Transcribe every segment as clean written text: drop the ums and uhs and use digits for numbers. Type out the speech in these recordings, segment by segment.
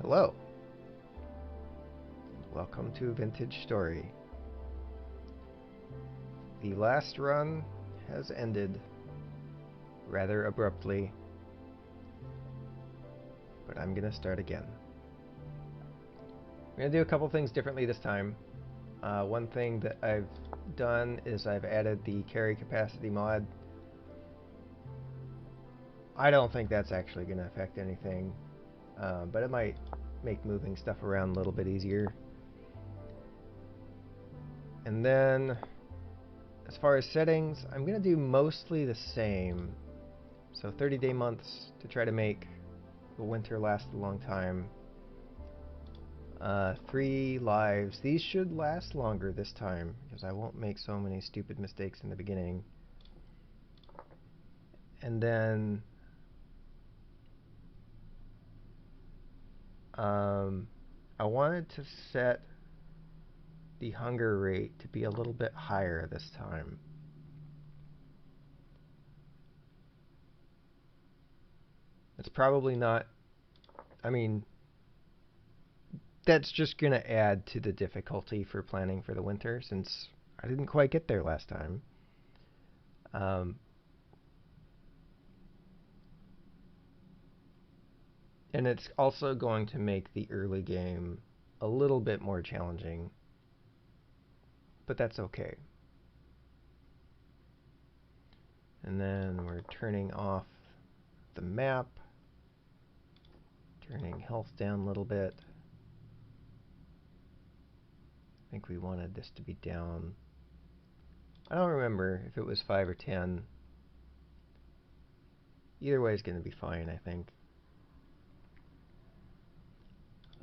Hello, welcome to Vintage Story. The last run has ended rather abruptly, but I'm gonna start again. I'm gonna do a couple things differently this time. One thing that I've done is I've added the carry capacity mod. I don't think that's actually gonna affect anything, but it might make moving stuff around a little bit easier. And then, as far as settings, I'm going to do mostly the same. So 30-day months to try to make the winter last a long time. 3 lives. These should last longer this time, because I won't make so many stupid mistakes in the beginning. And then I wanted to set the hunger rate to be a little bit higher this time. It's probably not, I mean, that's just going to add to the difficulty for planning for the winter, since I didn't quite get there last time. And it's also going to make the early game a little bit more challenging, but that's okay. And then we're turning off the map, turning health down a little bit. I think we wanted this to be down. I don't remember if it was 5 or 10. Either way is going to be fine, I think.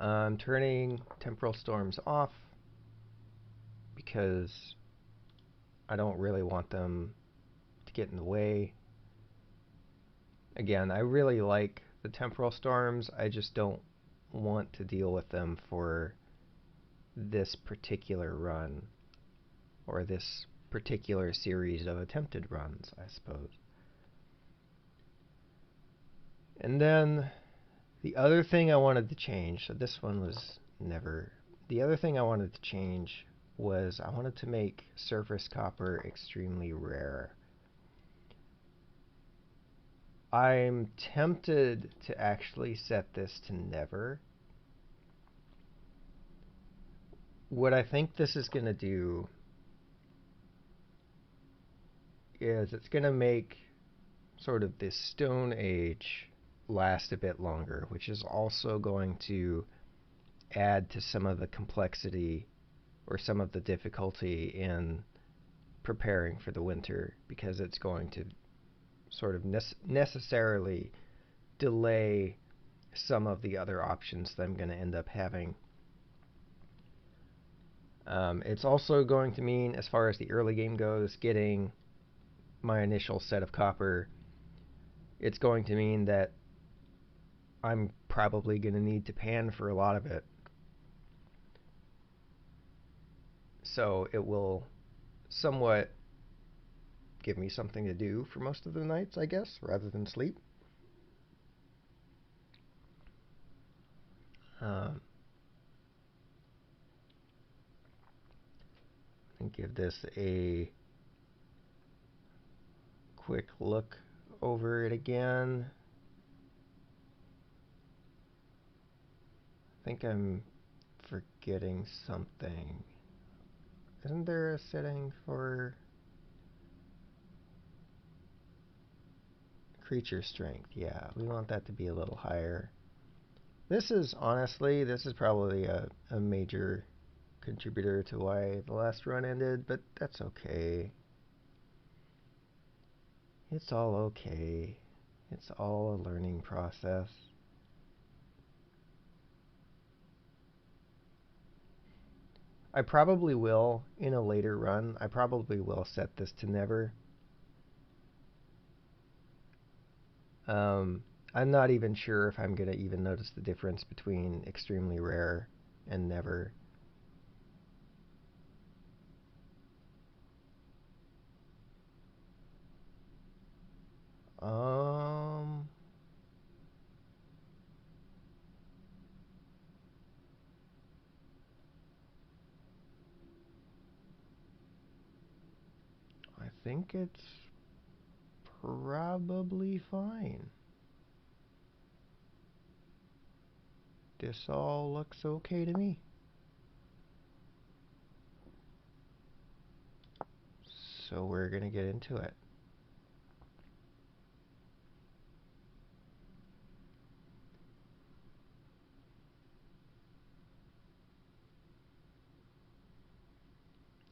I'm turning temporal storms off because I don't really want them to get in the way. Again, I really like the temporal storms. I just don't want to deal with them for this particular run, or this particular series of attempted runs, I suppose. And then the other thing I wanted to change, so this one was never, the other thing I wanted to change was I wanted to make surface copper extremely rare. I'm tempted to actually set this to never. What I think this is going to do is it's going to make sort of this Stone Age last a bit longer, which is also going to add to some of the complexity or some of the difficulty in preparing for the winter, because it's going to sort of necessarily delay some of the other options that I'm going to end up having. It's also going to mean, as far as the early game goes, getting my initial set of copper, it's going to mean that I'm probably going to need to pan for a lot of it. So it will somewhat give me something to do for most of the nights, I guess, rather than sleep. And give this a quick look over it again. I think I'm forgetting something. Isn't there a setting for creature strength? Yeah, we want that to be a little higher. This is honestly, this is probably a major contributor to why the last run ended, but that's okay. It's all okay. It's all a learning process. I probably will, in a later run, I probably will set this to never. I'm not even sure if I'm going to even notice the difference between extremely rare and never. think it's probably fine. This all looks okay to me. So we're gonna get into it.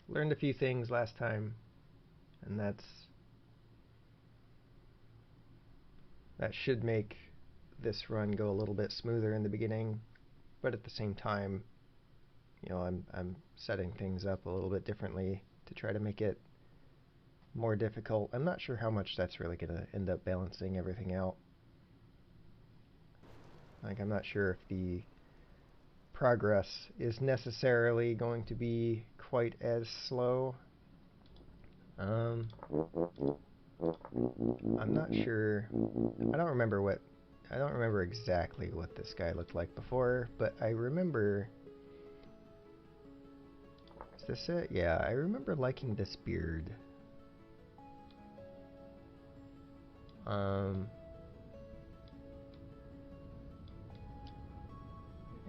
Learned a few things last time, and that should make this run go a little bit smoother in the beginning, but at the same time, you know, I'm setting things up a little bit differently to try to make it more difficult. I'm not sure how much that's really going to end up balancing everything out. Like, I'm not sure if the progress is necessarily going to be quite as slow. I'm not sure. I don't remember exactly what this guy looked like before, but I remember. Is this it? Yeah, I remember liking this beard.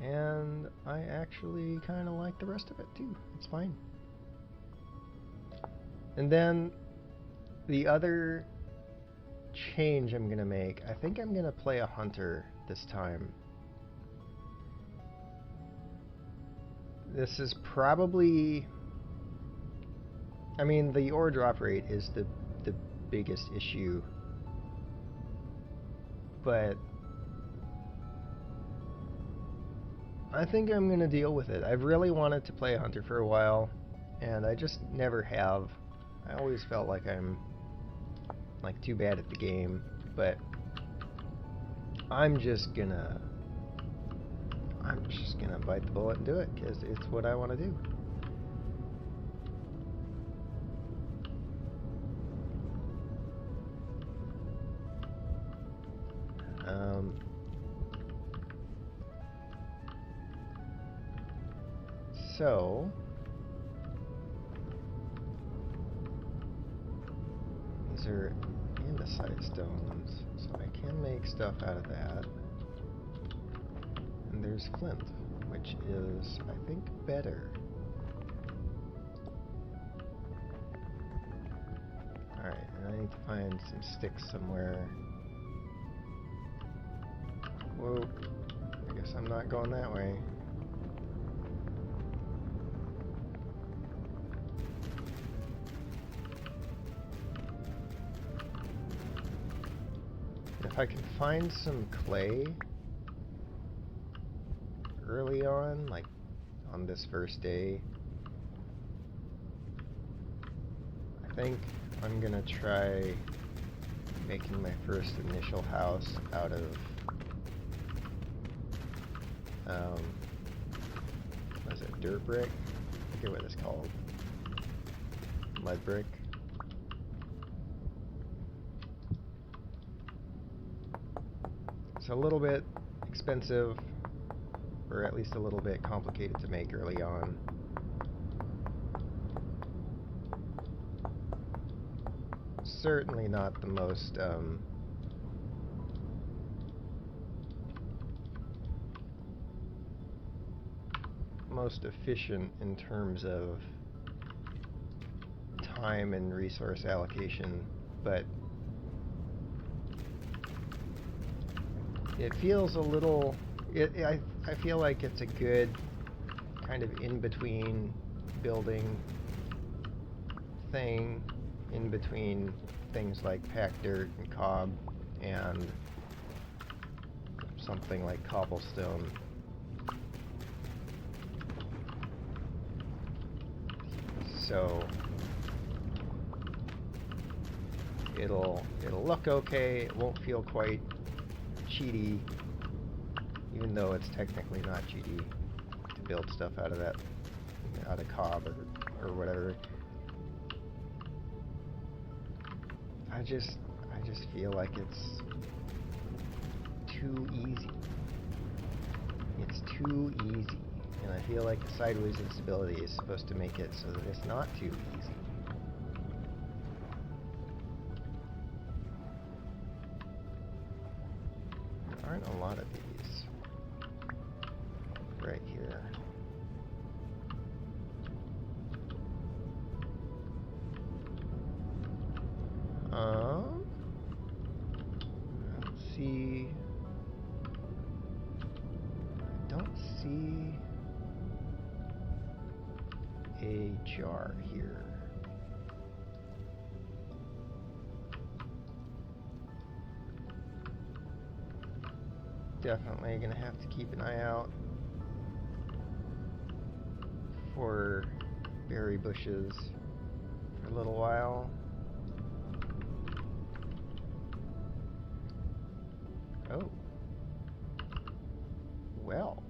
And I actually kind of like the rest of it too. It's fine. And then the other change I'm gonna make, I think I'm gonna play a hunter this time. This is probably, I mean, the ore drop rate is the biggest issue, but I think I'm gonna deal with it. I've really wanted to play a hunter for a while, and I just never have. I always felt like I'm like too bad at the game, but I'm just gonna bite the bullet and do it because it's what I want to do. So these are andesite stones, so I can make stuff out of that. And there's flint, which is, I think, better. Alright, and I need to find some sticks somewhere. Whoa, I guess I'm not going that way. If I can find some clay early on, like on this first day, I think I'm gonna try making my first initial house out of what is it, dirt brick? I forget what it's called. Mud brick. It's a little bit expensive, or at least a little bit complicated to make early on. Certainly not the most efficient in terms of time and resource allocation, but it feels a little, I feel like it's a good kind of in-between building thing, in between things like packed dirt and cob and something like cobblestone. So it'll look okay. It won't feel quite cheaty, even though it's technically not cheaty to build stuff out of that, out of cob or whatever. I just feel like it's too easy. It's too easy. And I feel like the sideways instability is supposed to make it so that it's not too easy. aren't a lot of these right here. Let's see. I don't see a jar here. Definitely gonna have to keep an eye out for berry bushes for a little while. Oh. Well.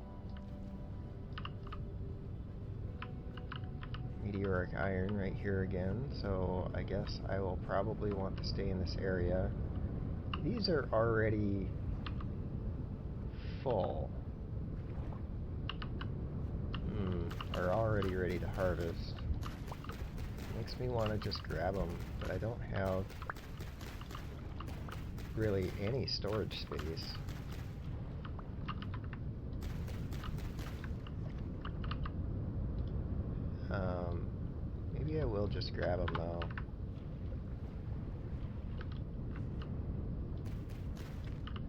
Meteoric iron right here again, so I guess I will probably want to stay in this area. These are already full. Are already ready to harvest. Makes me want to just grab them, but I don't have really any storage space. Maybe I will just grab them though.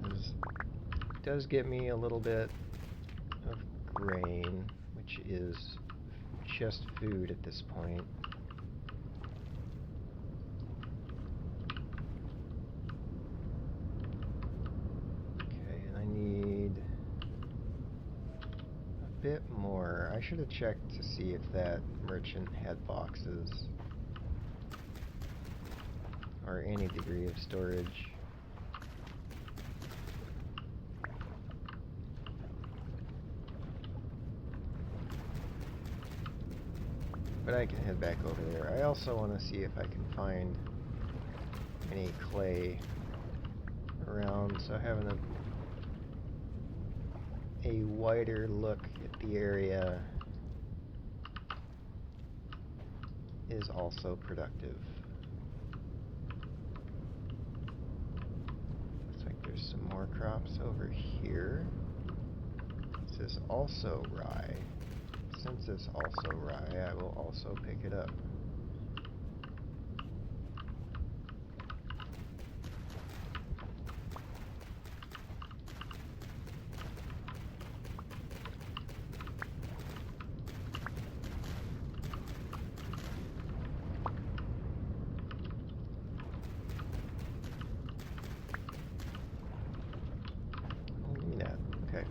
It does get me a little bit of grain, which is just food at this point. Okay, and I need a bit more. I should have checked to see if that merchant had boxes or any degree of storage. But I can head back over there. I also want to see if I can find any clay around, so having a wider look at the area is also productive. Looks like there's some more crops over here. This is also rye. Since it's also rye, I will also pick it up. Okay.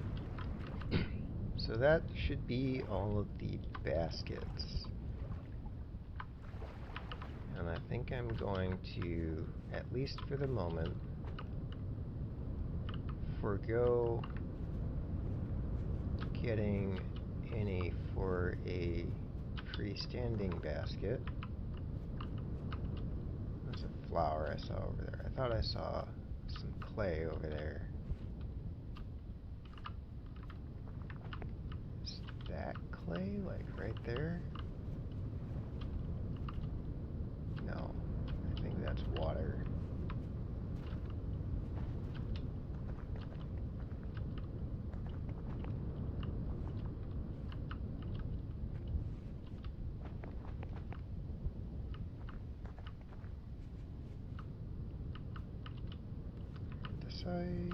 So that should be all of the baskets. And I think I'm going to, at least for the moment, forego getting any for a freestanding basket. There's a flower I saw over there. I thought I saw some clay over there. Is that clay, like right there? No, I think that's water. Side.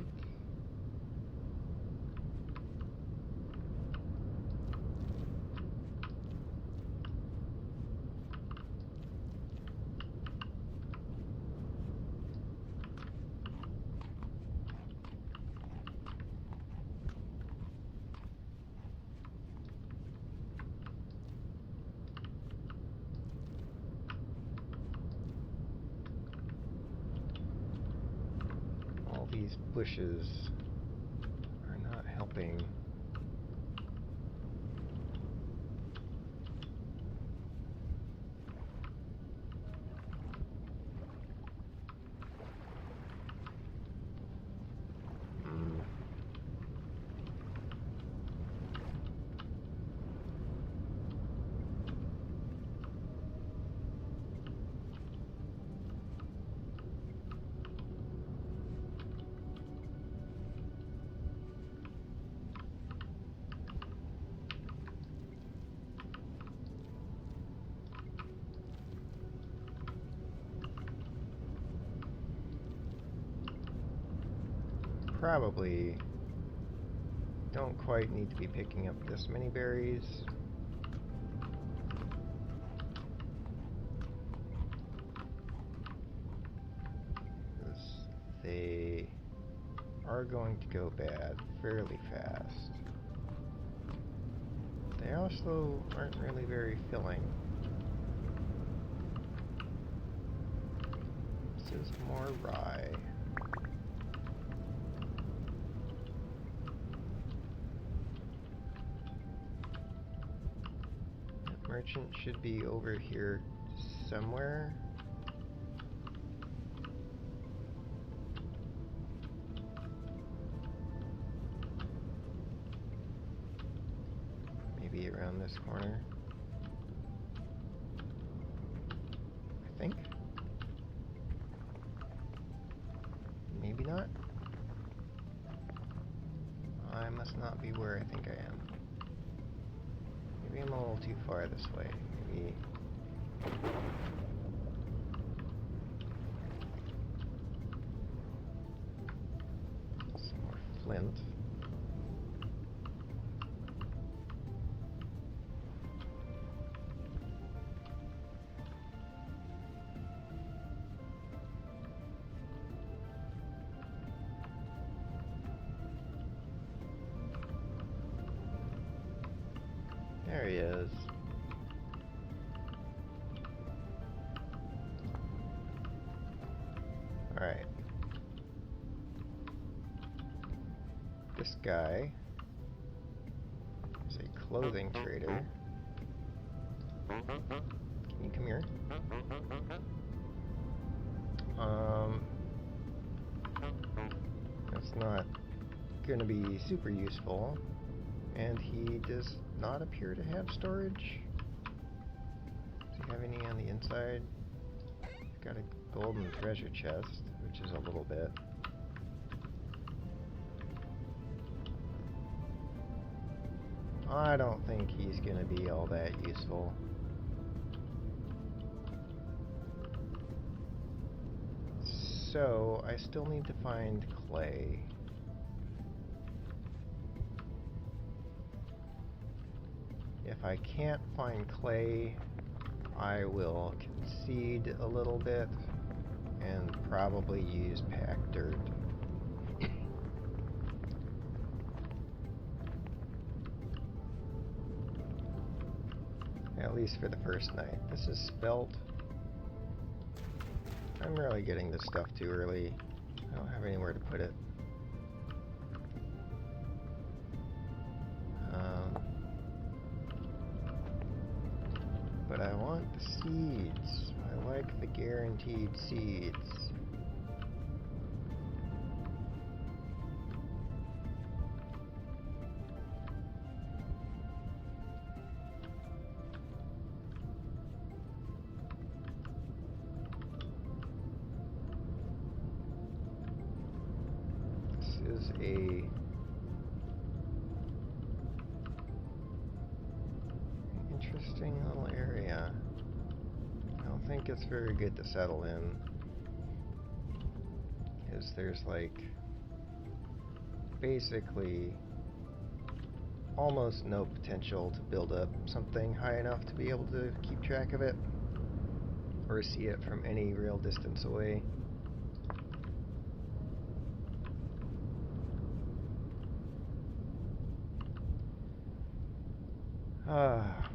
All these bushes are not helping. probably don't quite need to be picking up this many berries. They are going to go bad fairly fast. They also aren't really very filling. This is more rye. That merchant should be over here somewhere. Maybe around this corner. I think. Maybe not. I must not be where I think I am. Maybe I'm a little too far this way. Maybe. Some more flint. There he is. Alright. This guy is a clothing trader. Can you come here? That's not going to be super useful. And he does not appear to have storage. Does he have any on the inside? He's got a golden treasure chest, which is a little bit. I don't think he's going to be all that useful. So, I still need to find clay. If I can't find clay, I will concede a little bit and probably use packed dirt. At least for the first night. This is spelt. I'm really getting this stuff too early. I don't have anywhere to put it. But I want the seeds. I like the guaranteed seeds. This is a interesting little area. I don't think it's very good to settle in, because there's like basically almost no potential to build up something high enough to be able to keep track of it or see it from any real distance away.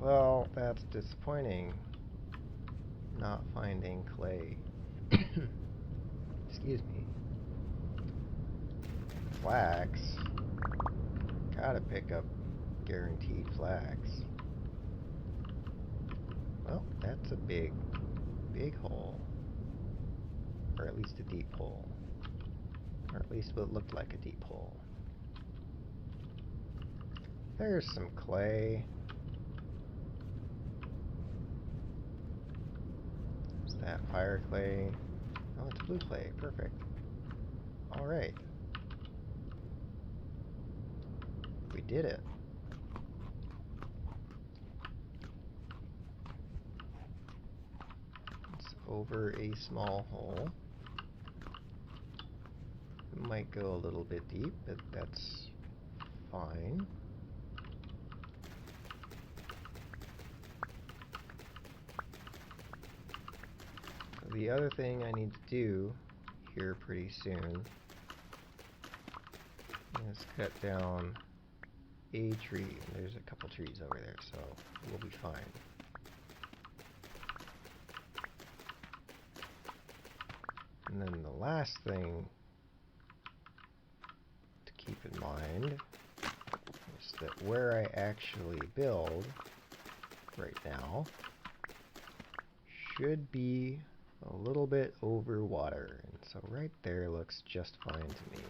Well, that's disappointing. Not finding clay. Excuse me. Flax. Gotta pick up guaranteed flax. Well, that's a big hole. Or at least a deep hole. Or at least what looked like a deep hole. There's some clay. Is that fire clay? Oh, it's blue clay. Perfect. Alright. We did it. It's over a small hole. might go a little bit deep, but that's fine. So the other thing I need to do here pretty soon is cut down a tree. There's a couple trees over there, so we'll be fine. And then the last thing to keep in mind is that where I actually build right now should be a little bit over water. And so right there looks just fine to me.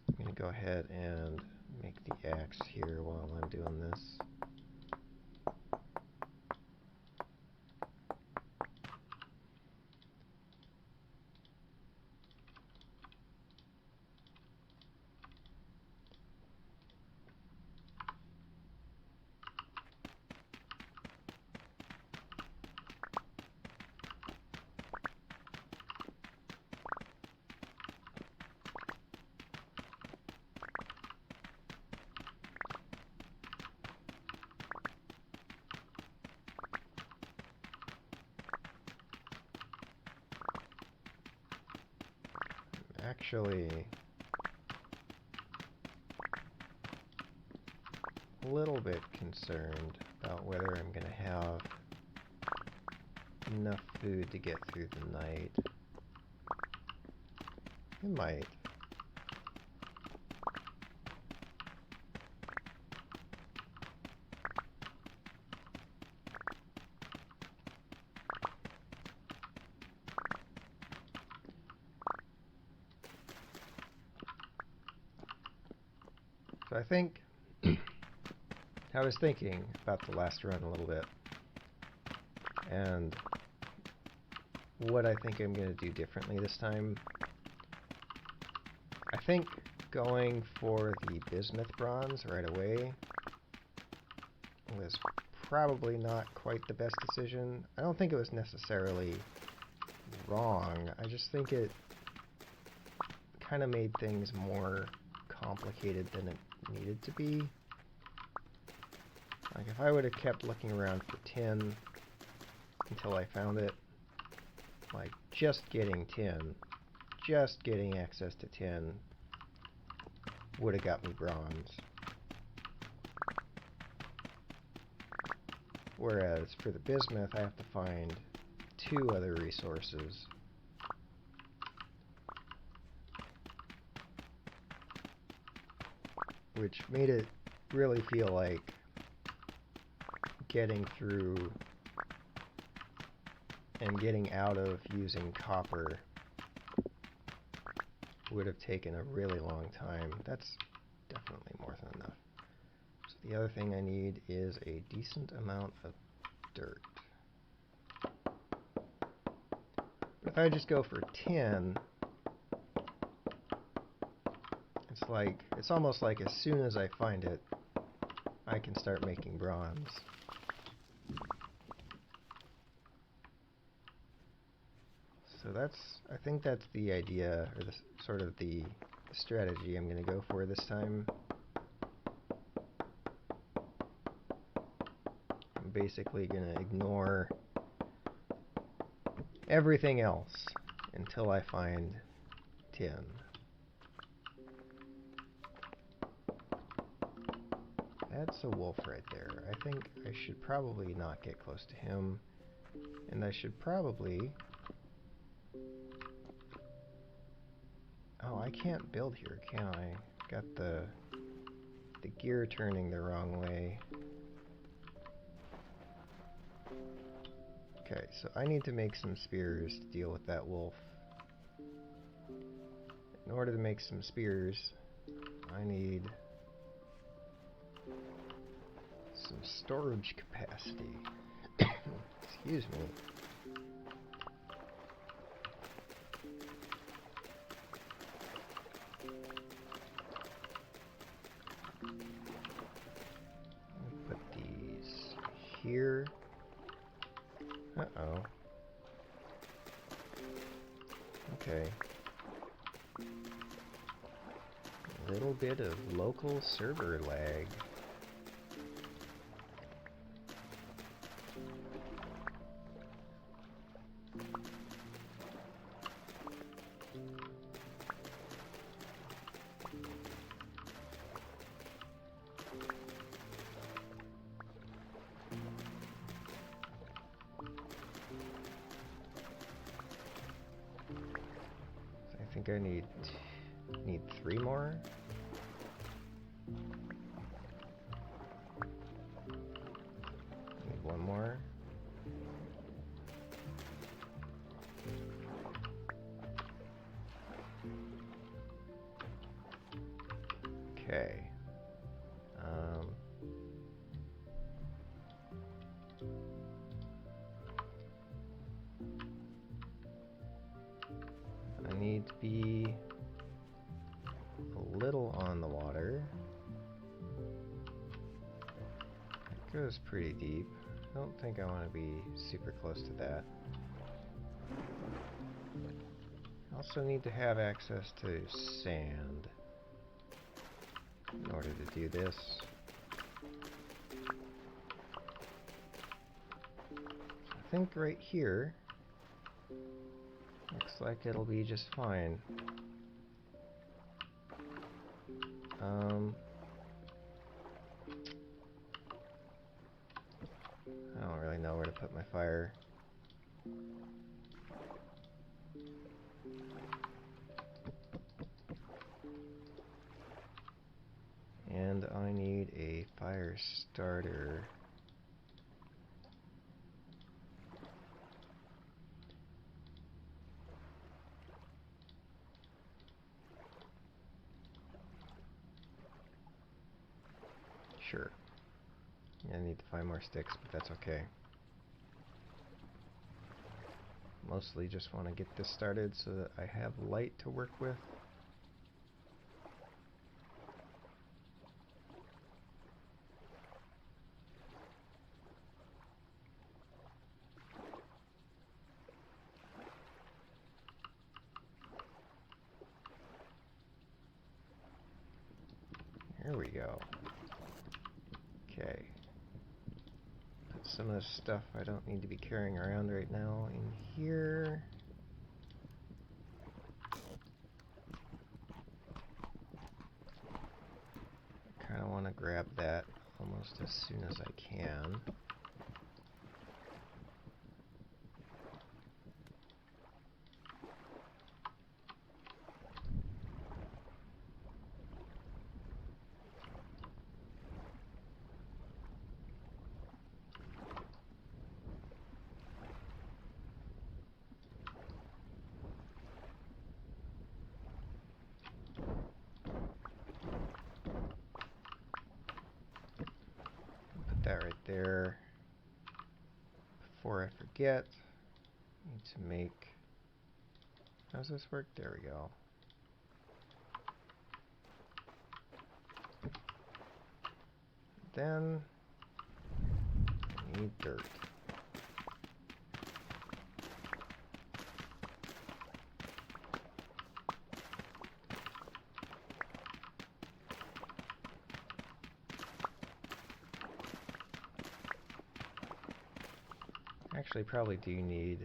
I'm going to go ahead and make the axe here while I'm doing this. Actually, a little bit concerned about whether I'm going to have enough food to get through the night. I might. So I think I was thinking about the last run a little bit, and what I think I'm going to do differently this time. I think going for the bismuth bronze right away was probably not quite the best decision. I don't think it was necessarily wrong. I just think it kind of made things more complicated than it needed to be. Like if I would have kept looking around for tin until I found it, like just getting tin, just getting access to tin would have got me bronze. Whereas for the bismuth, I have to find 2 other resources. Which made it really feel like getting through and getting out of using copper would have taken a really long time. That's definitely more than enough. So the other thing I need is a decent amount of dirt. But if I just go for tin, it's almost like as soon as I find it, I can start making bronze. So I think that's the idea, or the sort of the strategy I'm going to go for this time. I'm basically going to ignore everything else until I find tin. That's a wolf right there. I think I should probably not get close to him, and I should probably... Oh, I can't build here, can I? Got the gear turning the wrong way. Okay, so I need to make some spears to deal with that wolf. In order to make some spears, I need some storage capacity. Excuse me. Okay. A little bit of local server lag. I think I need 3 more. Need 1 more. Okay. I need to be a little on the water. It goes pretty deep. I don't think I want to be super close to that. I also need to have access to sand in order to do this. I think right here looks like it'll be just fine. I don't really know where to put my fire. And I need a fire starter. Sure. I need to find more sticks, but that's okay. Mostly just want to get this started so that I have light to work with. There we go. Okay. Put some of this stuff I don't need to be carrying around right now in here. I kind of want to grab that almost as soon as I can. That right there. Before I forget, I need to make... How's this work? There we go. Then I need dirt. Actually, probably do need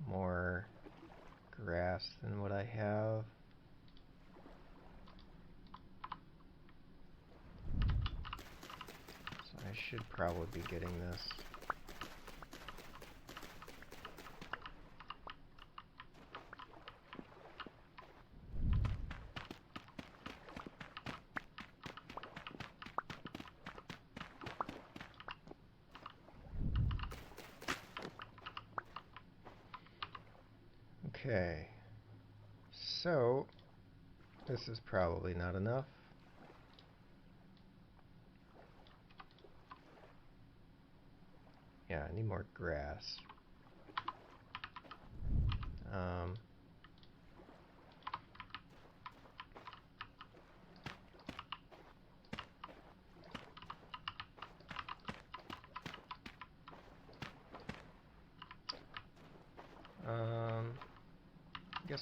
more grass than what I have. So I should probably be getting this. Okay, so this is probably not enough. Yeah, I need more grass.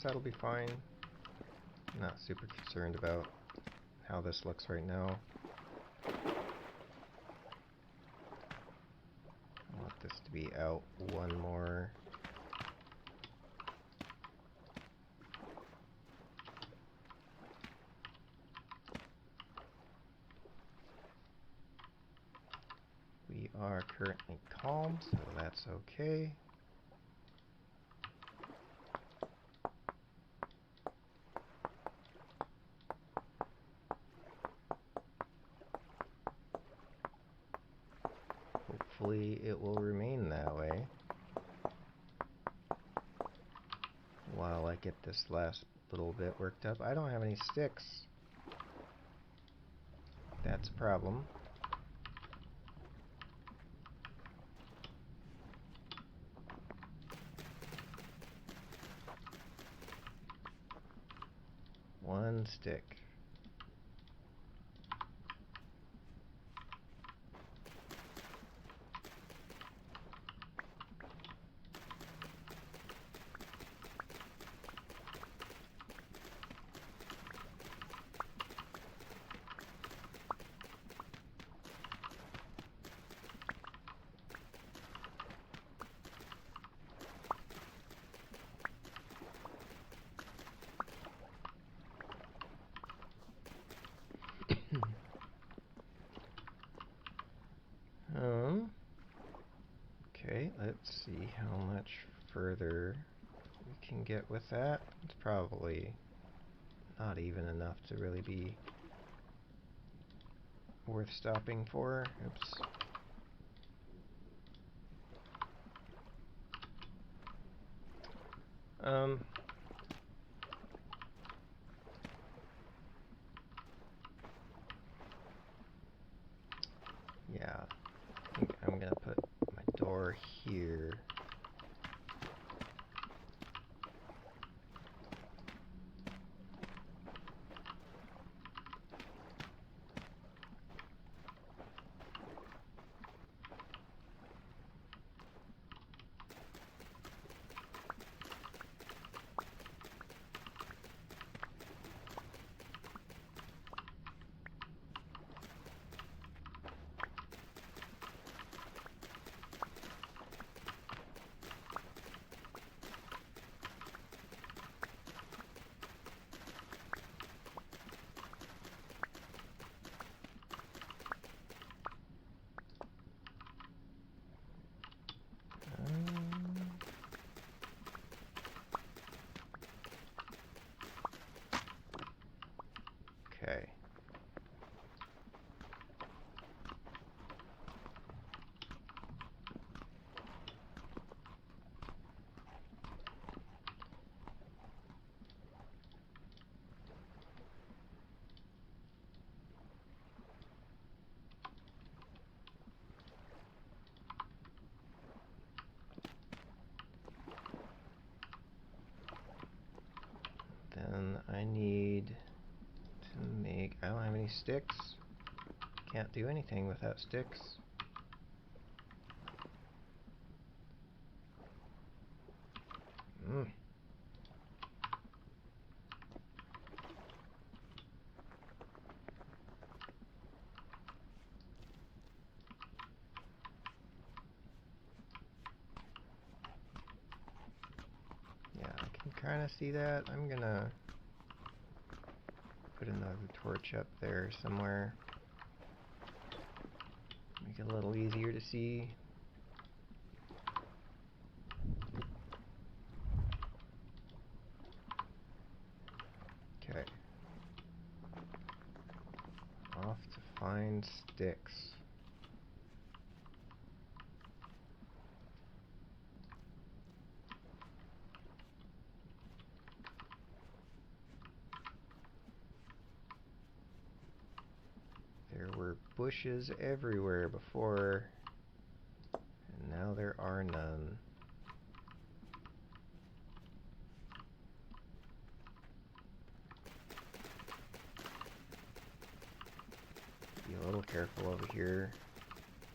that'll be fine. I'm not super concerned about how this looks right now. I want this to be out one more. We are currently calm, so that's okay. Hopefully it will remain that way while I get this last little bit worked up. I don't have any sticks. That's a problem. One stick. Okay, let's see how much further we can get with that. It's probably not even enough to really be worth stopping for. Oops. Yeah, I think I'm gonna put my door here. Okay. Then I need to make... I don't have any sticks. Can't do anything without sticks. Yeah, I can kind of see that. I'm gonna put another torch up there somewhere. Make it a little easier to see. Okay. Off to find sticks. There were bushes everywhere before, and now there are none. Be a little careful over here,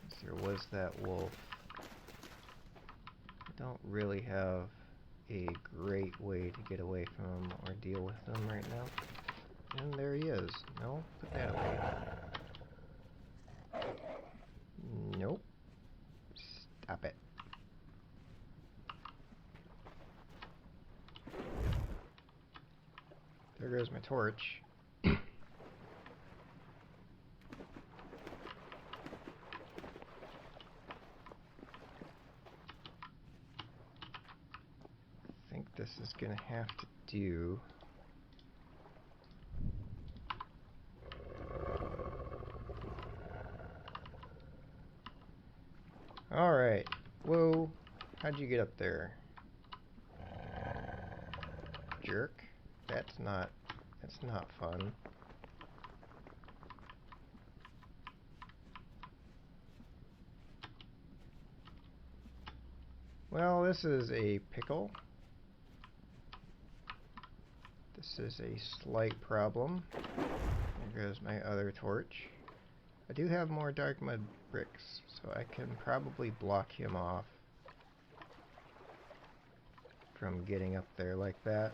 because there was that wolf. I don't really have a great way to get away from him or deal with him right now. And there he is. No, put that away. Nope. Stop it. There goes my torch. I think this is going to have to do. Alright. Whoa. How'd you get up there? Jerk. That's not fun. Well, this is a pickle. This is a slight problem. There goes my other torch. I do have more dark mud bricks, so I can probably block him off from getting up there like that.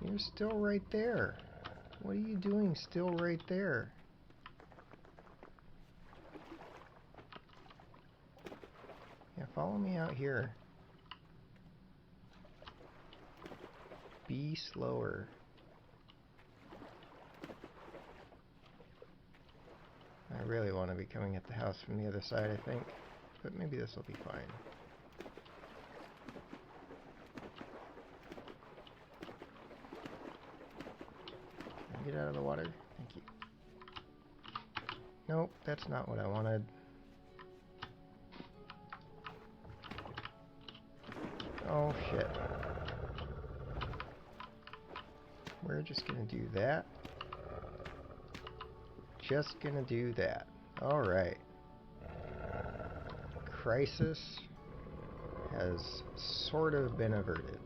You're still right there. What are you doing still right there? Yeah, follow me out here. Be slower. I really want to be coming at the house from the other side, I think. But maybe this will be fine. Get out of the water. Thank you. Nope, that's not what I wanted. Oh shit. We're just gonna do that. Just gonna do that. Alright. Crisis has sort of been averted.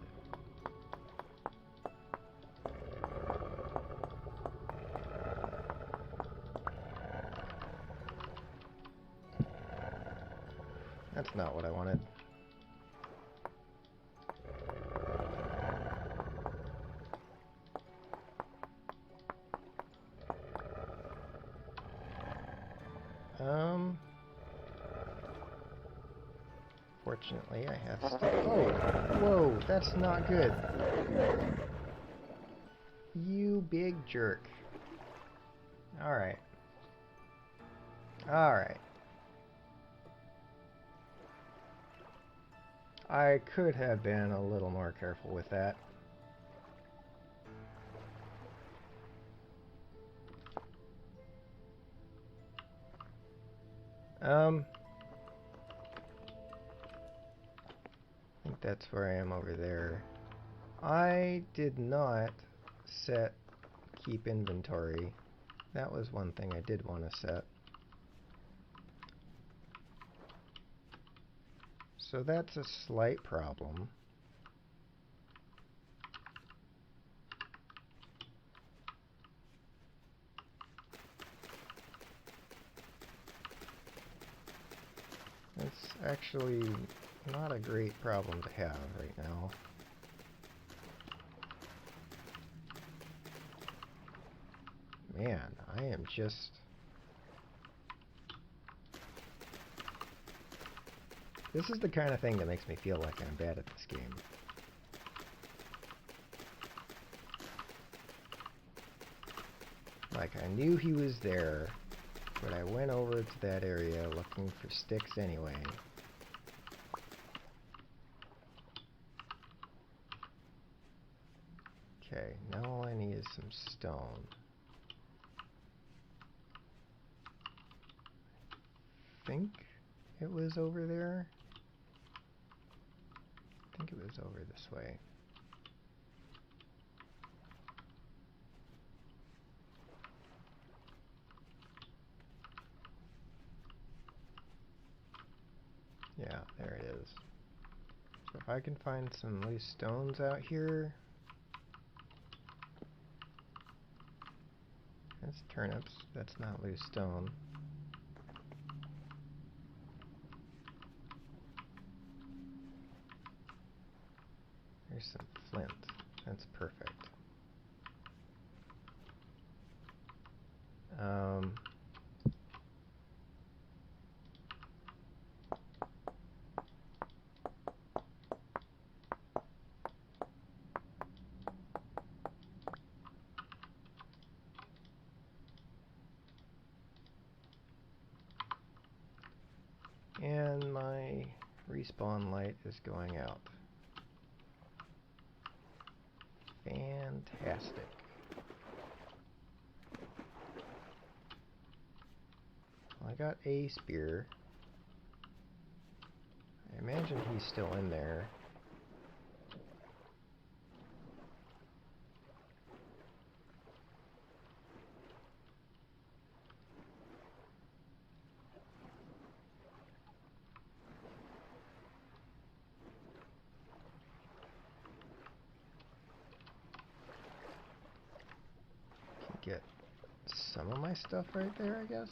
That's not what I wanted. Fortunately, I have stuff. Oh, whoa, that's not good. You big jerk. Alright. Alright. I could have been a little more careful with that. I think that's where I am over there. I did not set keep inventory. That was one thing I did want to set. So that's a slight problem. It's actually not a great problem to have right now. Man, I am just... This is the kind of thing that makes me feel like I'm bad at this game. Like, I knew he was there, but I went over to that area looking for sticks anyway. Okay, now all I need is some stone. I think it was over there. I think it was over this way. Yeah, there it is. So if I can find some loose stones out here, That's turnips. That's not loose stone. There's some flint. That's perfect. And my respawn light is going out. Fantastic. Well, I got a spear. I imagine he's still in there. Can get some of my stuff right there, I guess.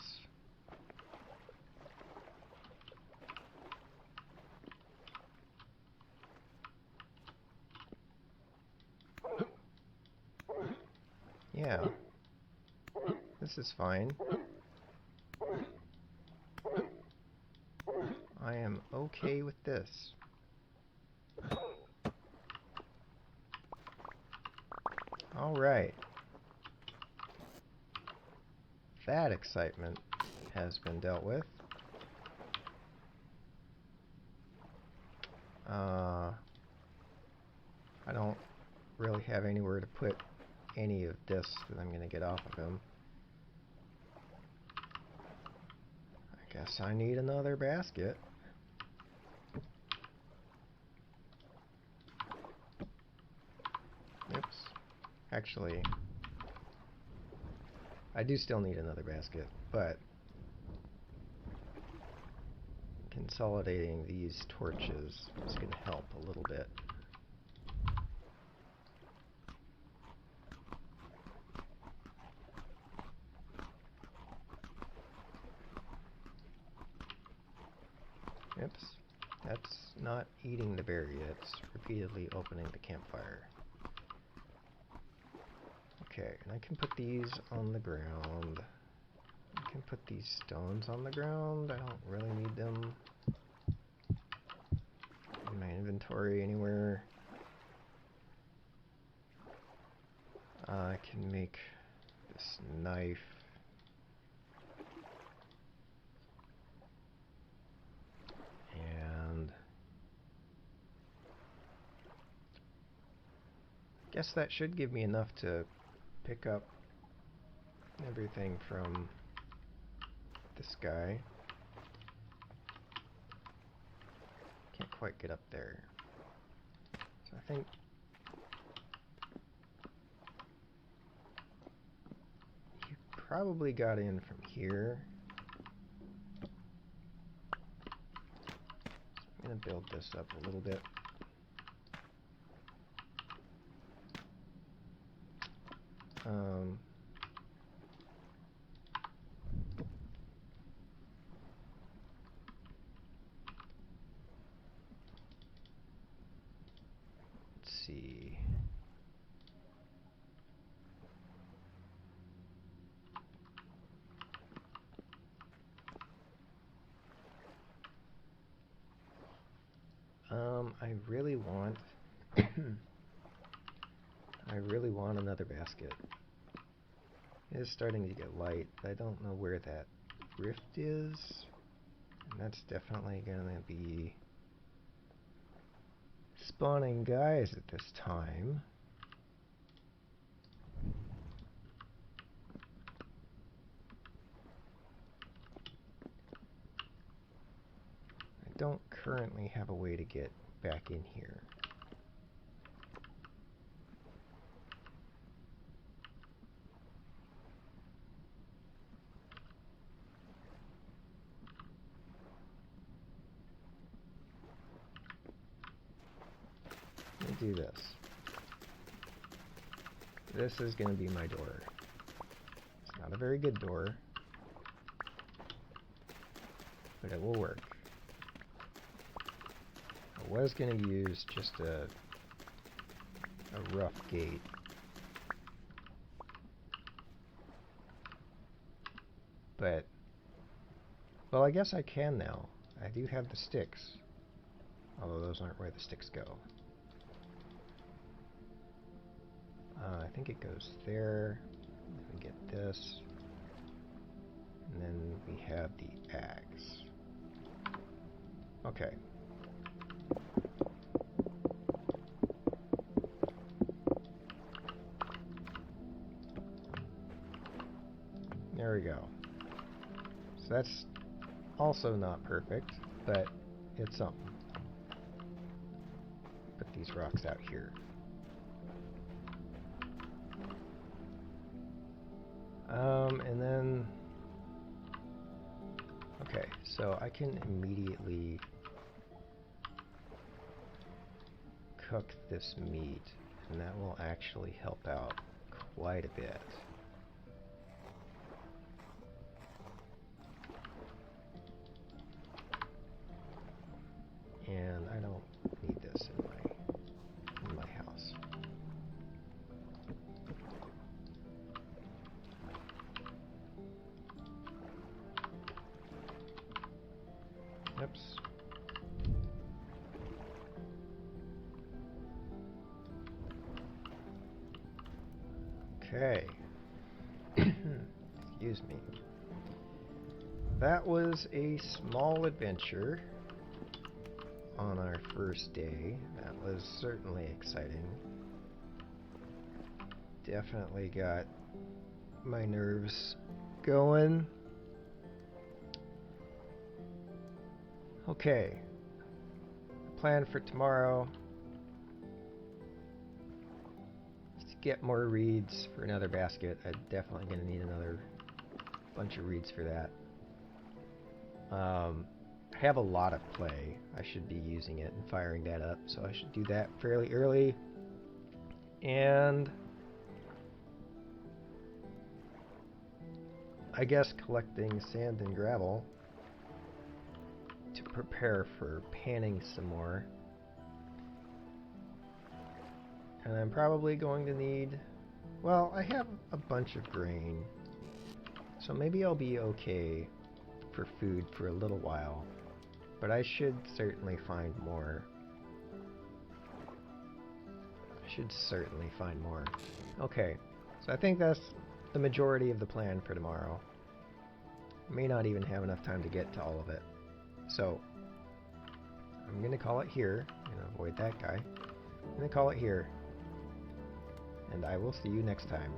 Yeah, this is fine. I am okay with this. All right. That excitement has been dealt with. I don't really have anywhere to put any of this that I'm going to get off of him. I guess I need another basket. Oops. Actually, I do still need another basket, but consolidating these torches is going to help a little bit. Oops, that's not eating the berry, it's repeatedly opening the campfire. Okay, and I can put these on the ground. I can put these stones on the ground. I don't really need them in my inventory anywhere. I can make this knife. And guess that should give me enough to pick up everything from this guy. Can't quite get up there. So I think you probably got in from here. I'm going to build this up a little bit. Let's see. I really want I really want another basket. It is starting to get light, but I don't know where that rift is. And that's definitely gonna be spawning guys at this time. I don't currently have a way to get back in here. Let me do this. This is going to be my door. It's not Not a very good door, but it will work. I was going to use just a rough gate. But, well, I guess I can now. I do have the sticks. Although those aren't where the sticks go. I think it goes there. Then we get this. And then we have the axe. Okay. There we go. So that's also not perfect, but it's something. Put these rocks out here. And then, okay, so I can immediately cook this meat, and that will actually help out quite a bit. And I don't need this in my house. Oops. Okay. Excuse me. That was a small adventure on our first day. That was certainly exciting. Definitely got my nerves going. Okay. Plan for tomorrow is to get more reeds for another basket. I'm definitely going to need another bunch of reeds for that. I have a lot of clay. I should be using it and firing that up, so I should do that fairly early. And I guess collecting sand and gravel to prepare for panning some more. And I'm probably going to need, well, I have a bunch of grain, so maybe I'll be okay for food for a little while, but I should certainly find more. Okay, so I think that's the majority of the plan for tomorrow. May not even have enough time to get to all of it. So, I'm going to call it here. I'm going to avoid that guy. I'm going to call it here. And I will see you next time.